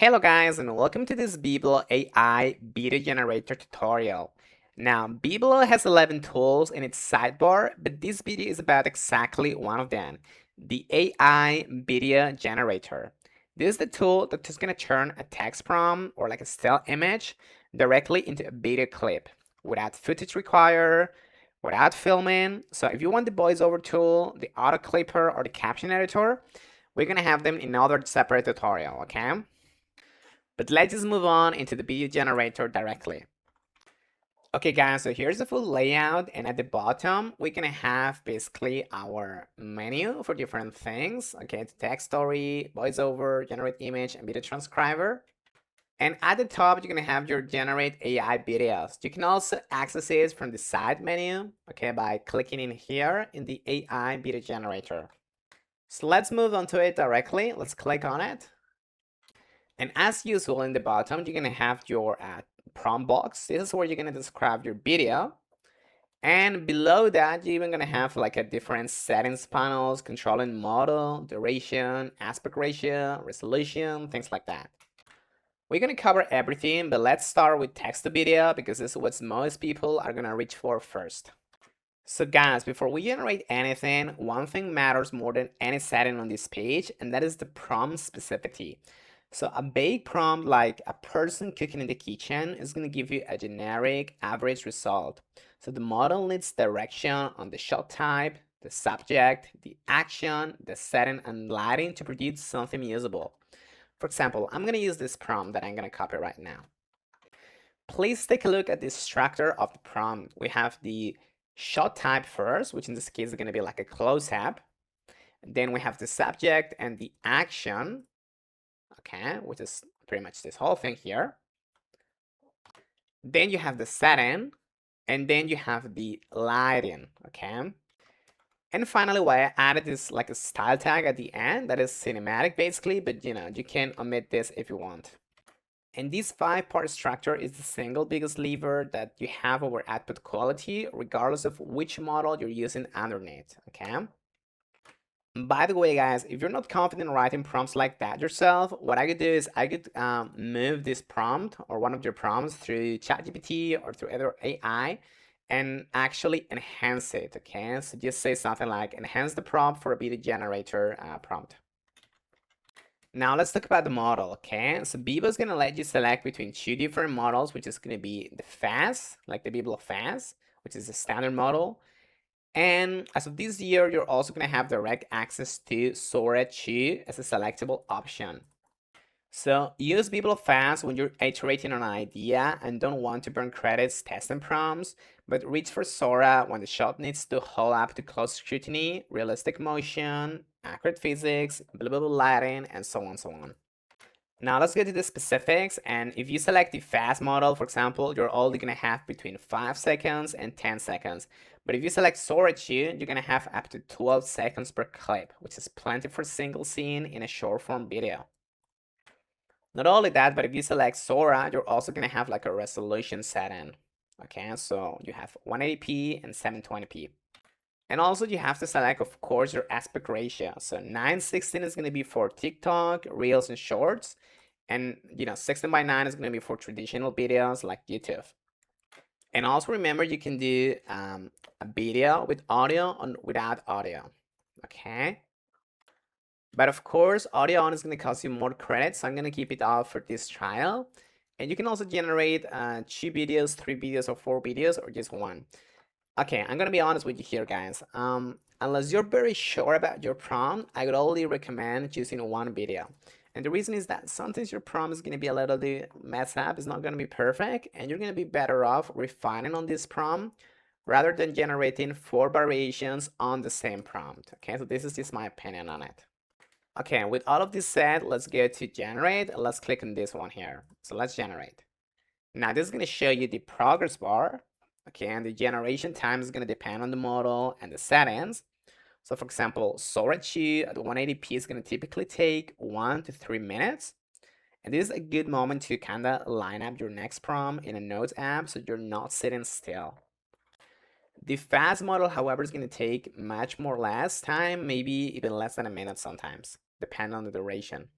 Hello guys and welcome to this Viblo AI video generator tutorial. Now, Viblo has 11 tools in its sidebar, but this video is about exactly one of them, the AI video generator. This is the tool that's just going to turn a text prompt or like a still image directly into a video clip without footage required, without filming. So if you want the voiceover tool, the auto clipper, or the caption editor, we're going to have them in another separate tutorial, okay? But let's just move on into the video generator directly. Okay guys, so here's the full layout, and at the bottom we're gonna have basically our menu for different things. Okay, the text story, voiceover, generate image, and video transcriber. And at the top you're gonna have your generate AI videos. You can also access it from the side menu, okay, by clicking in here in the AI video generator. So let's move on to it directly. Let's click on it. And as usual, in the bottom, you're gonna have your prompt box. This is where you're gonna describe your video. And below that, you're even gonna have like a different settings panels, controlling model, duration, aspect ratio, resolution, things like that. We're gonna cover everything, but let's start with text to video because this is what most people are gonna reach for first. So guys, before we generate anything, one thing matters more than any setting on this page, and that is the prompt specificity. So a vague prompt like a person cooking in the kitchen is going to give you a generic average result. So the model needs direction on the shot type, the subject, the action, the setting, and lighting to produce something usable. For example, I'm going to use this prompt that I'm going to copy right now. Please take a look at the structure of the prompt. We have the shot type first, which in this case is going to be like a close-up. Then we have the subject and the action, okay, which is pretty much this whole thing here. Then you have the setting, and then you have the lighting, okay? And finally, why I added this like a style tag at the end, that is cinematic basically, but you know, you can omit this if you want. And this 5-part structure is the single biggest lever that you have over output quality, regardless of which model you're using underneath, okay? By the way, guys, if you're not confident writing prompts like that yourself, what I could do is I could move this prompt or one of your prompts through ChatGPT or through other AI and actually enhance it, okay? So just say something like enhance the prompt for a video generator prompt. Now let's talk about the model, okay? So Viblo is going to let you select between 2 different models, which is going to be the fast, like the Viblo fast, which is the standard model. And as of this year, you're also going to have direct access to Sora 2 as a selectable option. So use Viblo Fast when you're iterating on an idea and don't want to burn credits testing prompts, but reach for Sora when the shot needs to hold up to close scrutiny, realistic motion, accurate physics, believable lighting, and so on, so on. Now let's get to the specifics, and if you select the fast model, for example, you're only gonna have between 5 seconds and 10 seconds. But if you select Sora 2, you're gonna have up to 12 seconds per clip, which is plenty for a single scene in a short form video. Not only that, but if you select Sora, you're also gonna have like a resolution setting. Okay, so you have 180p and 720p. And also you have to select, of course, your aspect ratio. So 9:16 is going to be for TikTok, Reels, and Shorts. And, you know, 16:9 is going to be for traditional videos like YouTube. And also remember, you can do a video with audio and without audio. Okay. But of course, audio on is going to cost you more credits. So I'm going to keep it off for this trial. And you can also generate 2 videos, 3 videos, or 4 videos, or just one. Okay, I'm gonna be honest with you here, guys. Unless you're very sure about your prompt, I would only recommend choosing one video. And the reason is that sometimes your prompt is gonna be a little bit messed up, it's not gonna be perfect, and you're gonna be better off refining on this prompt rather than generating 4 variations on the same prompt. Okay, so this is just my opinion on it. Okay, with all of this said, let's go to generate. Let's click on this one here. So let's generate. Now this is gonna show you the progress bar. Okay, and the generation time is going to depend on the model and the settings. So for example, Sora 2 at 180p is going to typically take 1 to 3 minutes. And this is a good moment to kind of line up your next prompt in a Notes app so you're not sitting still. The fast model, however, is going to take much more less time, maybe even less than a minute sometimes, depending on the duration.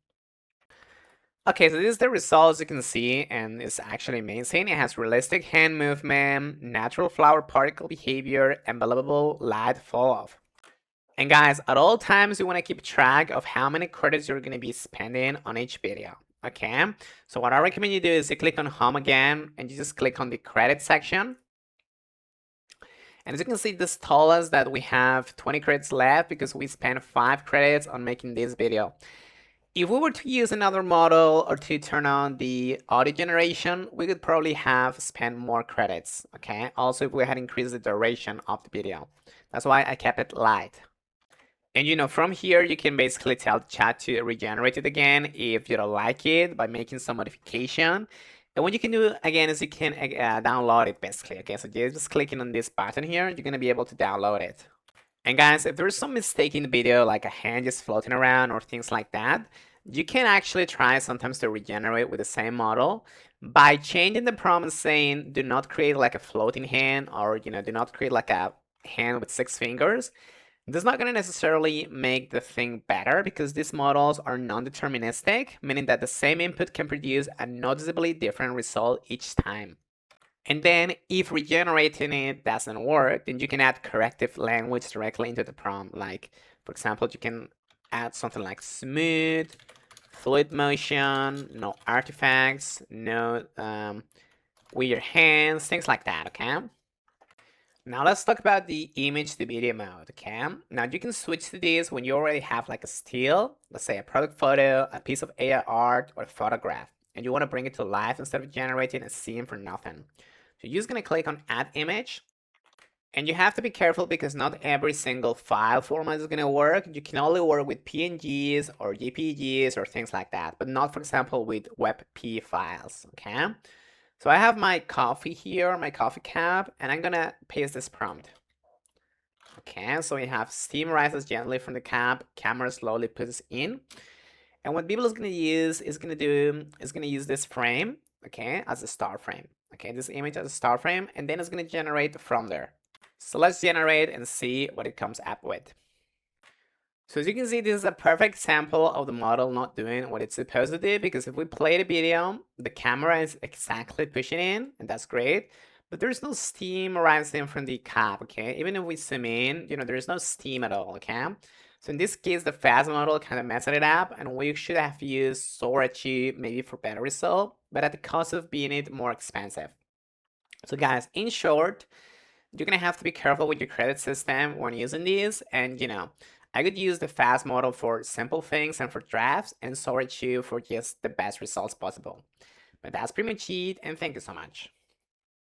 Okay, so this is the results you can see, and it's actually amazing. It has realistic hand movement, natural flower particle behavior, and believable light fall off. And guys, at all times, you want to keep track of how many credits you're going to be spending on each video. Okay, so what I recommend you do is you click on home again, and you just click on the credit section. And as you can see, this tells us that we have 20 credits left because we spent 5 credits on making this video. If we were to use another model or to turn on the audio generation, we could probably have spent more credits, okay? Also, if we had increased the duration of the video. That's why I kept it light. And from here, you can basically tell the chat to regenerate it again if you don't like it by making some modification. And what you can do again is you can download it basically, okay? So just clicking on this button here, you're gonna be able to download it. And guys, if there's some mistake in the video, like a hand just floating around or things like that, you can actually try sometimes to regenerate with the same model by changing the prompt and saying, do not create like a floating hand, or do not create like a hand with 6 fingers. This is not going to necessarily make the thing better because these models are non-deterministic, meaning that the same input can produce a noticeably different result each time. And then if regenerating it doesn't work, then you can add corrective language directly into the prompt. Like, for example, you can add something like smooth, fluid motion, no artifacts, no weird hands, things like that, okay? Now let's talk about the image to video mode, okay? Now you can switch to this when you already have like a still, let's say a product photo, a piece of AI art, or a photograph, and you want to bring it to life instead of generating a scene for nothing. So you're just gonna click on add image, and you have to be careful because not every single file format is gonna work. You can only work with PNGs or JPEGs or things like that, but not, for example, with WebP files, okay? So I have my coffee here, my coffee cup, and I'm gonna paste this prompt. Okay, so we have steam rises gently from the cup, camera slowly pushes in. And what Viblo is gonna use is gonna use this frame, okay, as a start frame. Okay, this image as a start frame, and then it's gonna generate from there. So let's generate and see what it comes up with. So as you can see, this is a perfect example of the model not doing what it's supposed to do, because if we play the video, the camera is exactly pushing in, and that's great, but there's no steam rising from the cap, okay? Even if we zoom in, there's no steam at all, okay? So in this case, the fast model kind of messed it up, and we should have used Sorachi maybe for better result, but at the cost of being it more expensive. So guys, in short, you're gonna have to be careful with your credit system when using these, and I could use the fast model for simple things and for drafts, and Sora 2 for just the best results possible. But that's pretty much it, and thank you so much.